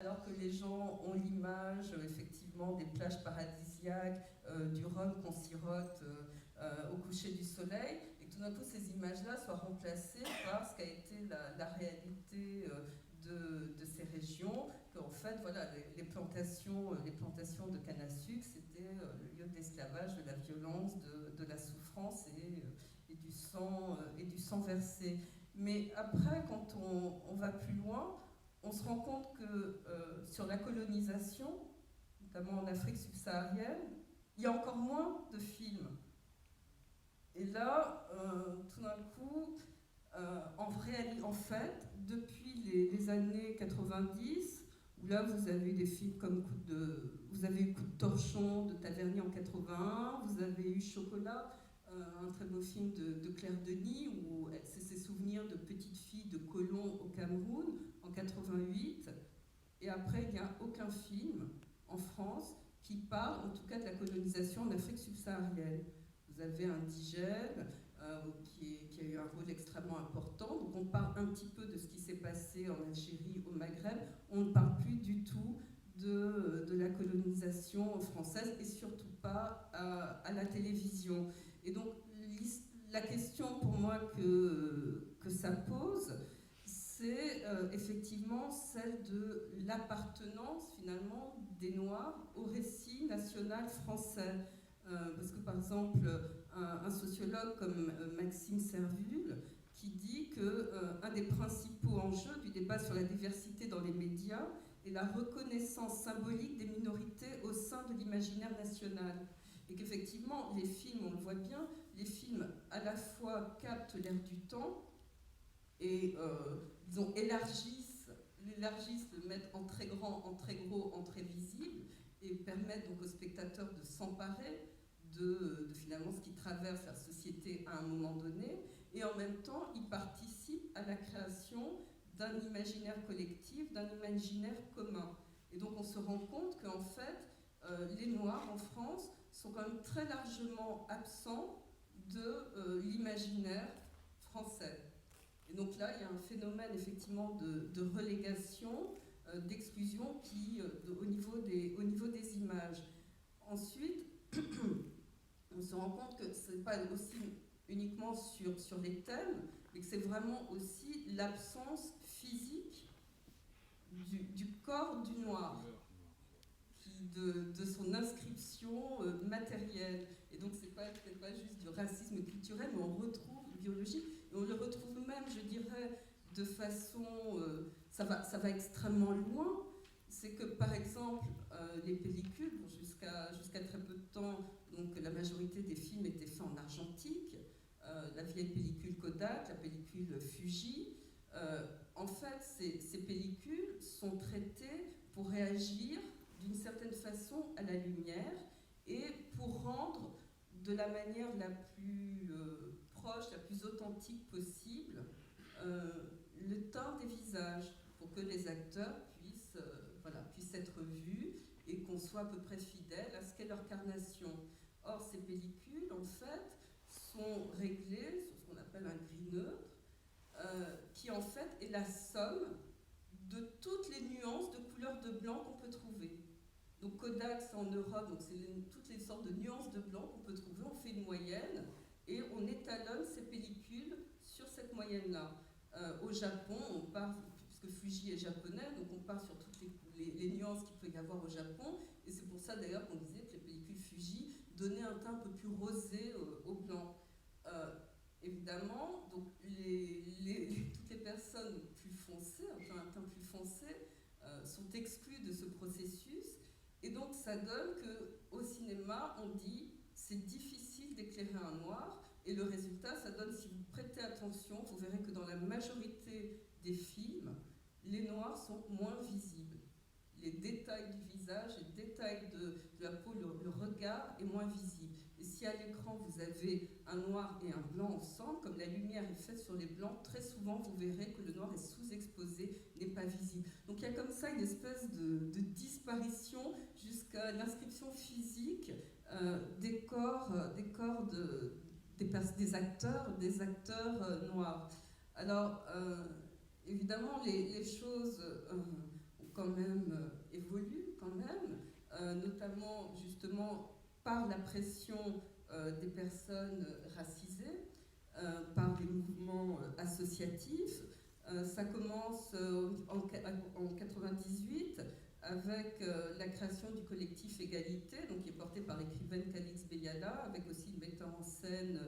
alors que les gens ont l'image, effectivement, des plages paradisiaques, du rhum qu'on sirote au coucher du soleil, et que tout d'un coup, ces images-là soient remplacées par ce qu'a été la réalité de ces régions, qu'en fait, voilà, les plantations de canne à sucre, c'était le lieu d'esclavage, de la violence, de la souffrance et du sang versé. Mais après, quand on va plus loin, on se rend compte que sur la colonisation, notamment en Afrique subsaharienne, il y a encore moins de films. Et là, tout d'un coup, en fait, depuis les années 90, où là vous avez eu des films comme vous avez eu Coup de torchon de Tavernier en 81, vous avez eu Chocolat, un très beau film de Claire Denis, où c'est ses souvenirs de petite fille de colon au Cameroun en 88. Et après, il n'y a aucun film en France qui parle, en tout cas, de la colonisation en Afrique subsaharienne. Vous avez Indigène, qui a eu un rôle extrêmement important. Donc on parle un petit peu de ce qui s'est passé en Algérie, au Maghreb. On ne parle plus du tout de la colonisation française et surtout pas à la télévision. Et donc la question pour moi que ça pose, c'est effectivement celle de l'appartenance finalement des Noirs au récit national français. Parce que par exemple, un sociologue comme Maxime Servul, qui dit qu'un des principaux enjeux du débat sur la diversité dans les médias est la reconnaissance symbolique des minorités au sein de l'imaginaire national. Et qu'effectivement, les films, on le voit bien, les films à la fois captent l'air du temps et disons, élargissent, le mettent en très grand, en très gros, en très visible, et permettent donc aux spectateurs de s'emparer de finalement ce qui traverse la société à un moment donné, et en même temps, ils participent à la création d'un imaginaire collectif, d'un imaginaire commun. Et donc on se rend compte qu'en fait, les Noirs en France sont quand même très largement absents de l'imaginaire français. Et donc là, il y a un phénomène effectivement de relégation, d'exclusion au niveau des images. Ensuite, on se rend compte que ce n'est pas aussi uniquement sur les thèmes, mais que c'est vraiment aussi l'absence physique du corps du noir, de son inscription matérielle. Et donc c'est peut-être pas juste du racisme culturel, mais on retrouve biologique, et on le retrouve même, je dirais, de façon... ça va extrêmement loin. C'est que, par exemple, les pellicules, jusqu'à très peu de temps, donc la majorité des films étaient faits en argentique, la vieille pellicule Kodak, la pellicule Fuji. En fait, ces pellicules sont traitées pour réagir d'une certaine façon à la lumière et pour rendre de la manière la plus proche, la plus authentique possible, le teint des visages, pour que les acteurs puissent être vus et qu'on soit à peu près fidèle à ce qu'est leur carnation. Or, ces pellicules, en fait, sont réglées sur ce qu'on appelle un gris neutre, qui en fait est la somme de toutes les nuances de couleurs de blanc qu'on peut trouver. Donc Kodak, c'est en Europe, donc c'est toutes les sortes de nuances de blanc qu'on peut trouver. On fait une moyenne et on étalonne ces pellicules sur cette moyenne-là. Au Japon, on part, puisque Fuji est japonais, donc on part sur toutes les nuances qu'il peut y avoir au Japon, et c'est pour ça d'ailleurs qu'on disait que les pellicules Fuji donnaient un teint un peu plus rosé au blanc. Évidemment, donc toutes les personnes plus foncées, enfin un teint plus foncé, sont exclues de ce processus, et donc ça donne qu'au cinéma, on dit c'est difficile d'éclairer un noir, et le résultat, ça donne, si vous prêtez attention, vous verrez que dans la majorité des films, les noirs sont moins visibles. Les détails du visage, les détails de la peau, le regard est moins visible. Et si à l'écran vous avez un noir et un blanc ensemble, comme la lumière est faite sur les blancs, très souvent vous verrez que le noir est sous-exposé, n'est pas visible. Donc il y a comme ça une espèce de disparition jusqu'à l'inscription physique des corps des acteurs noirs. Alors évidemment les choses ont quand même notamment justement par la pression des personnes racisées, par les mouvements associatifs. Ça commence en 98 avec la création du collectif Égalité, donc qui est porté par l'écrivaine Calix Beyala, avec aussi le metteur en scène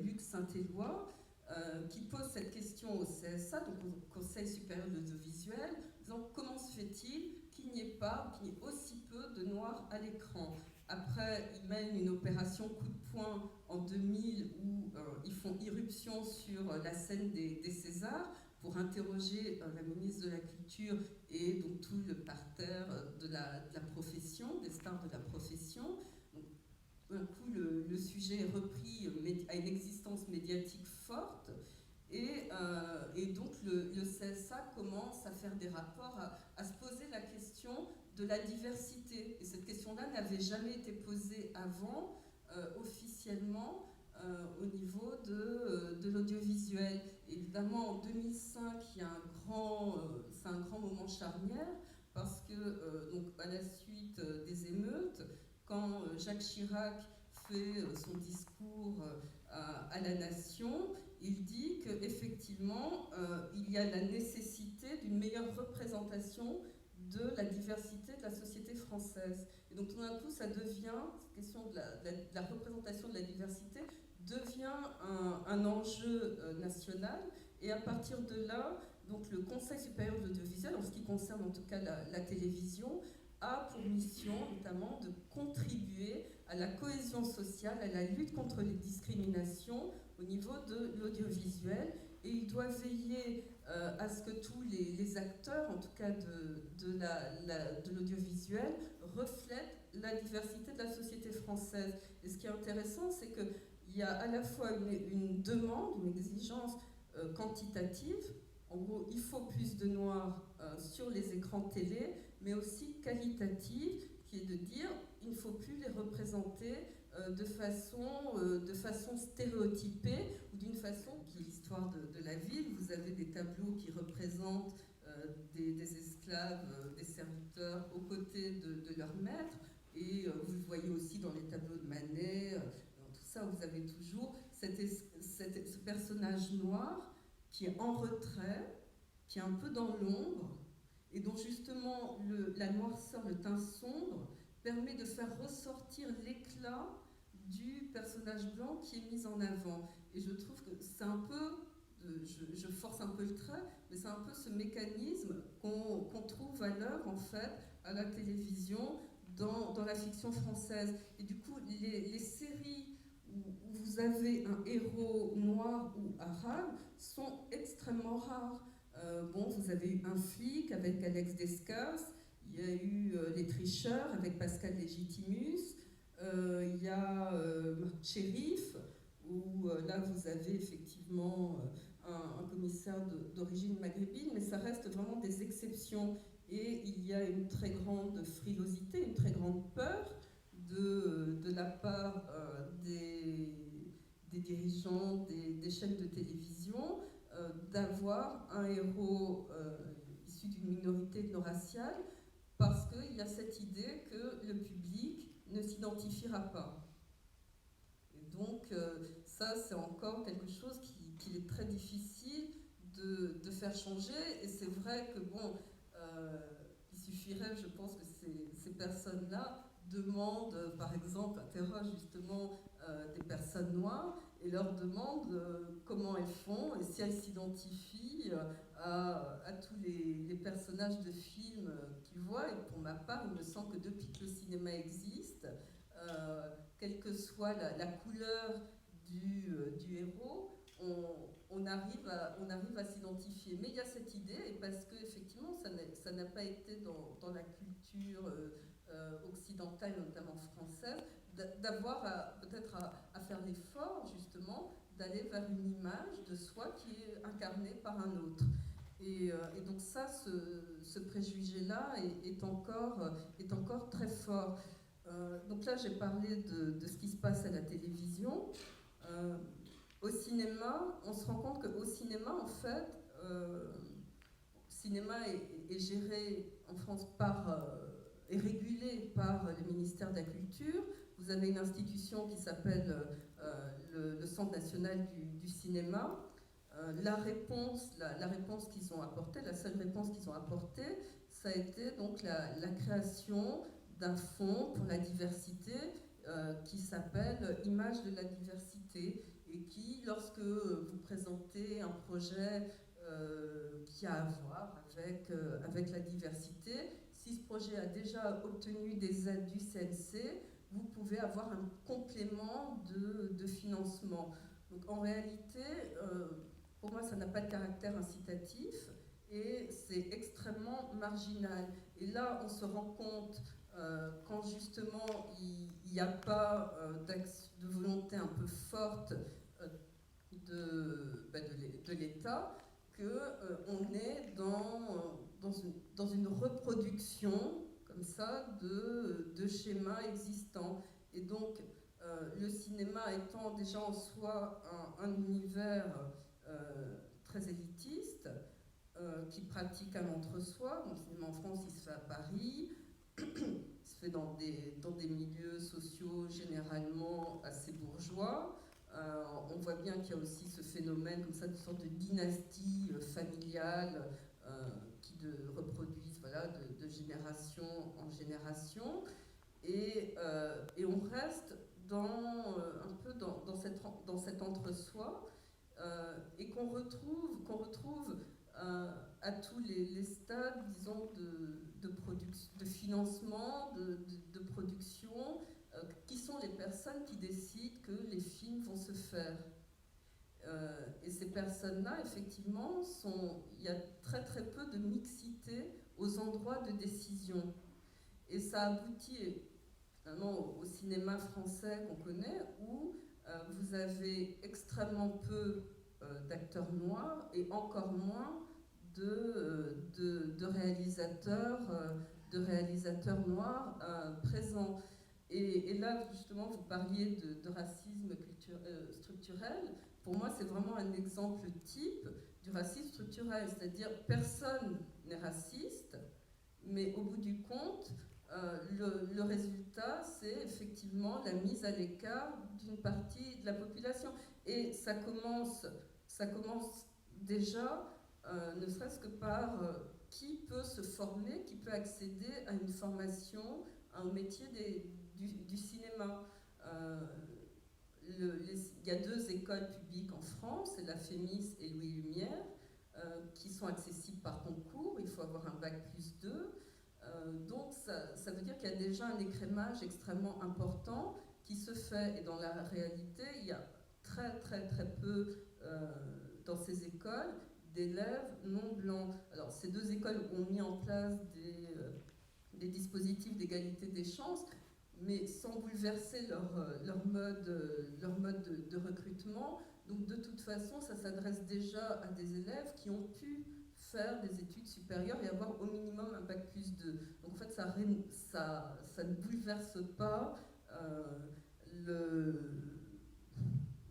Luc Saint-Éloi, qui pose cette question au CSA, donc au Conseil supérieur de l'audiovisuel, disant comment se fait-il qu'il n'y ait pas, qu'il y ait aussi peu de noirs à l'écran. Après, ils mènent une opération coup de poing en 2000 où ils font irruption sur la scène des Césars pour interroger la ministre de la Culture et donc tout le parterre de la profession, des stars de la profession. Donc, d'un coup, le sujet est repris à une existence médiatique forte et donc le CSA commence à faire des rapports, à se poser la question de la diversité. Et cette question-là n'avait jamais été posée avant, officiellement, au niveau de l'audiovisuel. Évidemment, en 2005, c'est un grand moment charnière, parce que, donc, à la suite des émeutes, quand Jacques Chirac fait son discours à la nation, il dit qu'effectivement, il y a la nécessité d'une meilleure représentation de la diversité de la société française. Et donc tout d'un coup, ça devient, cette question de la représentation de la diversité devient un enjeu national. Et à partir de là, donc le Conseil supérieur de l'audiovisuel, en ce qui concerne en tout cas la télévision, a pour mission notamment de contribuer à la cohésion sociale, à la lutte contre les discriminations au niveau de l'audiovisuel. Et il doit veiller à ce que tous les acteurs, en tout cas de l'audiovisuel, reflètent la diversité de la société française. Et ce qui est intéressant, c'est qu'il y a à la fois une demande, une exigence quantitative. En gros, il faut plus de noirs sur les écrans télé, mais aussi qualitative, qui est de dire il ne faut plus les représenter de façon stéréotypée ou d'une façon qui est l'histoire de la ville. Vous avez des tableaux qui représentent des esclaves, des serviteurs aux côtés de leurs maîtres, et vous le voyez aussi dans les tableaux de Manet, dans tout ça, vous avez toujours ce personnage noir qui est en retrait, qui est un peu dans l'ombre, et dont justement la noirceur, le teint sombre, permet de faire ressortir l'éclat du personnage blanc qui est mis en avant. Et je trouve que c'est un peu, je force un peu le trait, mais c'est un peu ce mécanisme qu'on trouve à l'œuvre, en fait, à la télévision, dans la fiction française. Et du coup, les séries où vous avez un héros noir ou arabe sont extrêmement rares. Vous avez eu Un flic avec Alex Descas, il y a eu Les Tricheurs avec Pascal Légitimus, il y a Shérif, où là vous avez effectivement un commissaire d'origine maghrébine, mais ça reste vraiment des exceptions. Et il y a une très grande frilosité, une très grande peur de la part des dirigeants des chaînes de télévision d'avoir un héros issu d'une minorité ethno-raciale, parce qu'il y a cette idée que le public ne s'identifiera pas. Et donc ça, c'est encore quelque chose qu'il est très difficile de faire changer. Et c'est vrai que il suffirait, je pense, que ces personnes-là demandent, par exemple, interrogent justement des personnes noires et leur demandent comment elles font et si elles s'identifient à tous les personnages de films qu'ils voient. Et pour ma part, il me semble que depuis que le cinéma existe, quelle que soit la couleur du héros, on arrive à s'identifier. Mais il y a cette idée, et parce qu'effectivement, ça n'a pas été dans la culture occidentale, notamment française, d'avoir peut-être à faire l'effort, justement, d'aller vers une image de soi qui est incarnée par un autre. Et donc ça, ce préjugé-là est encore très fort. Donc là, j'ai parlé de ce qui se passe à la télévision. Au cinéma, on se rend compte qu'au cinéma, en fait, le cinéma est géré en France par est régulé par le ministère de la Culture. Vous avez une institution qui s'appelle le Centre national du cinéma. La réponse qu'ils ont apportée, la seule réponse qu'ils ont apportée, ça a été donc la création d'un fonds pour la diversité qui s'appelle Image de la diversité et qui, lorsque vous présentez un projet qui a à voir avec la diversité, si ce projet a déjà obtenu des aides du CNC, vous pouvez avoir un complément de financement. Donc en réalité, pour moi, ça n'a pas de caractère incitatif et c'est extrêmement marginal. Et là, on se rend compte, quand justement il n'y a pas de volonté un peu forte de l'État, qu'on est dans une reproduction comme ça de schémas existants. Et donc, le cinéma étant déjà en soi un univers très élitiste, qui pratique un entre-soi. Donc, le cinéma en France, il se fait à Paris, il se fait dans des milieux sociaux généralement assez bourgeois. On voit bien qu'il y a aussi ce phénomène comme ça, de sorte de dynastie familiale qui reproduisent voilà, de génération en génération. Et on reste un peu dans cet entre-soi et qu'on retrouve à tous les stades, disons, de financement, de production, qui sont les personnes qui décident que les films vont se faire. Et ces personnes-là, effectivement, il y a très très peu de mixité aux endroits de décision. Et ça aboutit finalement au cinéma français qu'on connaît, où vous avez extrêmement peu d'acteurs noirs et encore moins de réalisateurs noirs présents. Et là, justement, vous parliez de racisme structurel. Pour moi, c'est vraiment un exemple type du racisme structurel, c'est-à-dire personne n'est raciste, mais au bout du compte, le résultat, c'est effectivement la mise à l'écart d'une partie de la population. Et ça commence déjà, ne serait-ce que par qui peut se former, qui peut accéder à une formation, à un métier du cinéma. Il y a 2 écoles publiques en France, c'est la FEMIS et Louis Lumière, qui sont accessibles par concours. Il faut avoir un bac +2. Donc ça veut dire qu'il y a déjà un écrémage extrêmement important qui se fait. Et dans la réalité, il y a très très très peu dans ces écoles d'élèves non blancs. Alors ces 2 écoles ont mis en place des dispositifs d'égalité des chances, mais sans bouleverser leur mode de recrutement. Donc de toute façon, ça s'adresse déjà à des élèves qui ont pu faire des études supérieures et avoir au minimum un bac +2. Donc en fait, ça ne bouleverse pas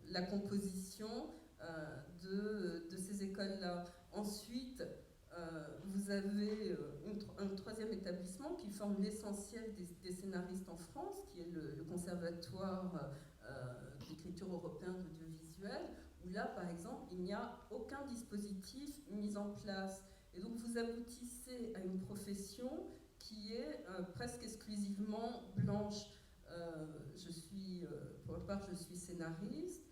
la composition de ces écoles-là. Ensuite, vous avez un 3e établissement qui forme l'essentiel des scénaristes en France, qui est le Conservatoire d'écriture européen d'audiovisuel, où là, par exemple, il n'y a aucun dispositif mis en place. Et donc, vous aboutissez à une profession qui est presque exclusivement blanche. Pour ma part, je suis scénariste.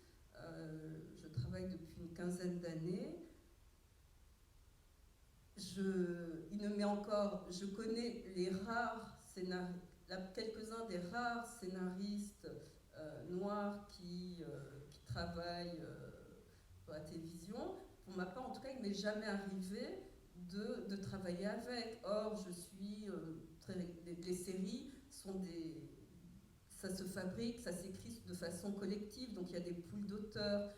Je travaille depuis une 15aine d'années. Je connais quelques-uns des rares scénaristes noirs qui travaillent pour la télévision. Pour ma part, en tout cas, il ne m'est jamais arrivé de travailler avec. Or, les séries ça se fabrique, ça s'écrit de façon collective, donc il y a des poules d'auteurs.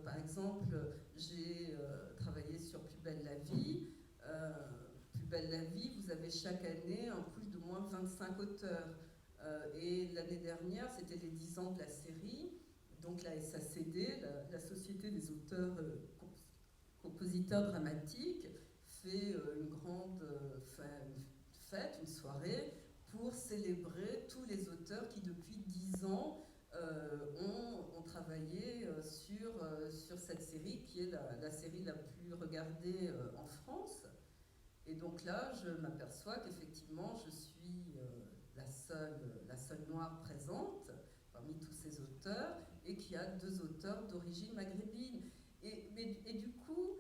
Par exemple, j'ai travaillé sur Plus belle la vie. Plus belle la vie, vous avez chaque année un pool de moins 25 auteurs. Et l'année dernière, c'était les 10 ans de la série. Donc la SACD, la Société des auteurs compositeurs dramatiques, fait une grande fête, une soirée, pour célébrer tous les auteurs qui, depuis 10 ans, ont travaillé sur cette série, qui est la série la plus regardée en France. Et donc là, je m'aperçois qu'effectivement, je suis la seule noire présente parmi tous ces auteurs, et qu'il y a 2 auteurs d'origine maghrébine. Et du coup,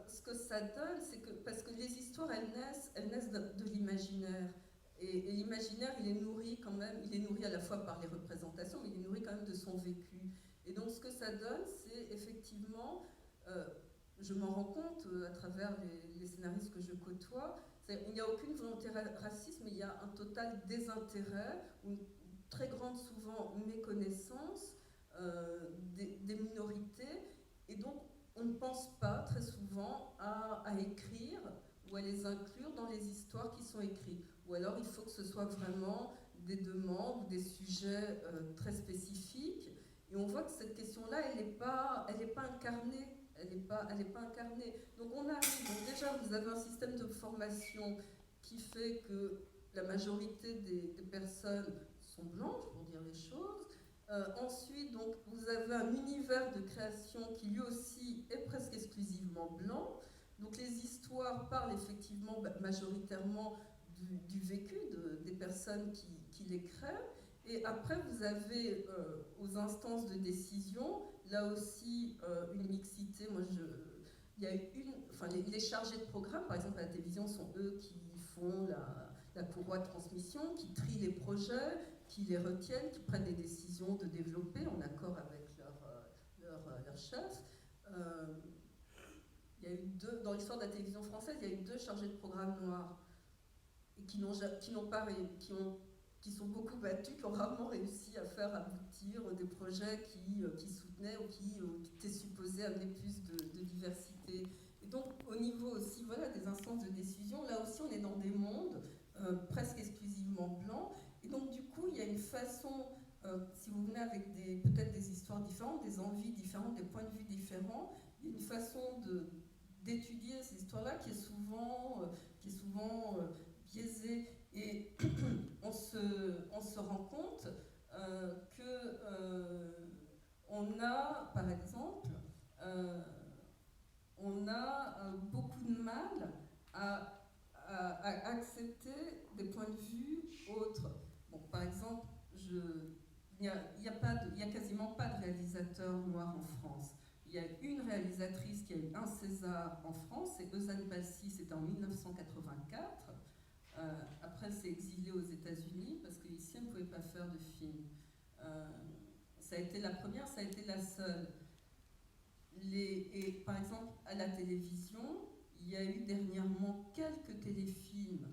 ce que ça donne, c'est que, parce que les histoires, elles naissent de l'imaginaire. Et l'imaginaire, il est nourri quand même, il est nourri à la fois par les représentations, mais il est nourri quand même de son vécu. Et donc ce que ça donne, c'est effectivement, je m'en rends compte à travers les scénaristes que je côtoie, il n'y a aucune volonté raciste, mais il y a un total désintérêt, une très grande souvent méconnaissance des minorités, et donc on ne pense pas très souvent à écrire ou à les inclure dans les histoires qui sont écrites. Ou alors il faut que ce soit vraiment des demandes, des sujets très spécifiques. Et on voit que cette question-là, elle n'est pas incarnée. Elle n'est pas incarnée. Donc on arrive, donc déjà vous avez un système de formation qui fait que la majorité des personnes sont blanches, pour dire les choses. Ensuite, donc, vous avez un univers de création qui lui aussi est presque exclusivement blanc. Donc les histoires parlent effectivement majoritairement du vécu des personnes qui les créent. Et après, vous avez aux instances de décision, là aussi, une mixité. Il y a les chargés de programme, par exemple à la télévision, sont eux qui font la courroie de transmission, qui trient les projets, qui les retiennent, qui prennent des décisions de développer en accord avec leur chef. Il y a eu dans l'histoire de la télévision française, il y a eu 2 chargés de programme noirs et qui sont beaucoup battus, qui ont rarement réussi à faire aboutir des projets qui soutenaient ou qui étaient supposés amener plus de diversité. Et donc, au niveau aussi des instances de décision, là aussi, on est dans des mondes presque exclusivement blancs. Et donc, du coup, il y a une façon, si vous venez avec peut-être des histoires différentes, des envies différentes, des points de vue différents, il y a une façon d'étudier ces histoires-là qui est souvent biaisée. Et on se rend compte qu'on a, par exemple, on a beaucoup de mal à accepter des points de vue autres. Bon, par exemple, il n'y a quasiment pas de réalisateur noir en France. Il y a une réalisatrice qui a eu un César en France, c'est Eusanne Passy, c'était en 1984. Après, elle s'est exilée aux États-Unis parce qu'ici, elle ne pouvait pas faire de film. Ça a été la première, ça a été la seule. Et par exemple, à la télévision, il y a eu dernièrement quelques téléfilms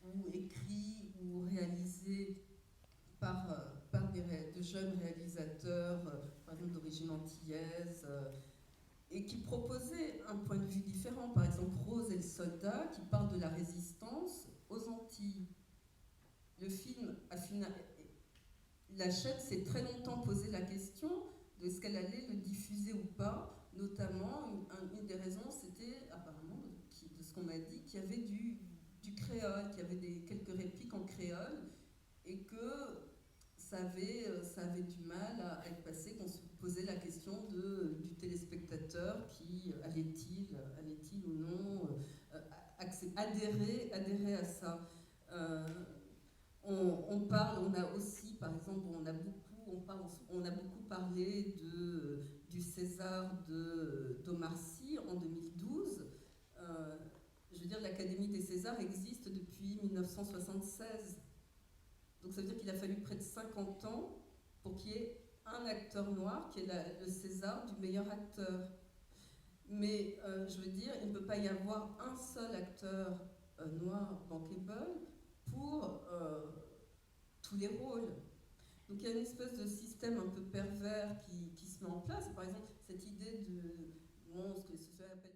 ou écrits ou réalisés par de jeunes réalisateurs, par exemple d'origine antillaise, et qui proposaient un point de vue différent. Par exemple, Rose et le soldat, qui parle de la résistance aux Antilles. Le film la chaîne s'est très longtemps posé la question de ce qu'elle allait le diffuser ou pas. Notamment, une des raisons, c'était apparemment, de ce qu'on m'a dit, qu'il y avait du créole, qu'il y avait quelques répliques en créole, et que ça avait du mal à être passé, qu'on se posait la question du téléspectateur qui allait-il ou non adhérer à ça. On a aussi, par exemple, on a beaucoup parlé du César d'Omar Sy en 2012. Je veux dire, l'Académie des Césars existe depuis 1976. Donc ça veut dire qu'il a fallu près de 50 ans pour qu'il y ait un acteur noir qui est le César du meilleur acteur. Mais je veux dire, il ne peut pas y avoir un seul acteur noir bankable pour tous les rôles. Donc il y a une espèce de système un peu pervers qui se met en place. Par exemple, cette idée de ce que appelle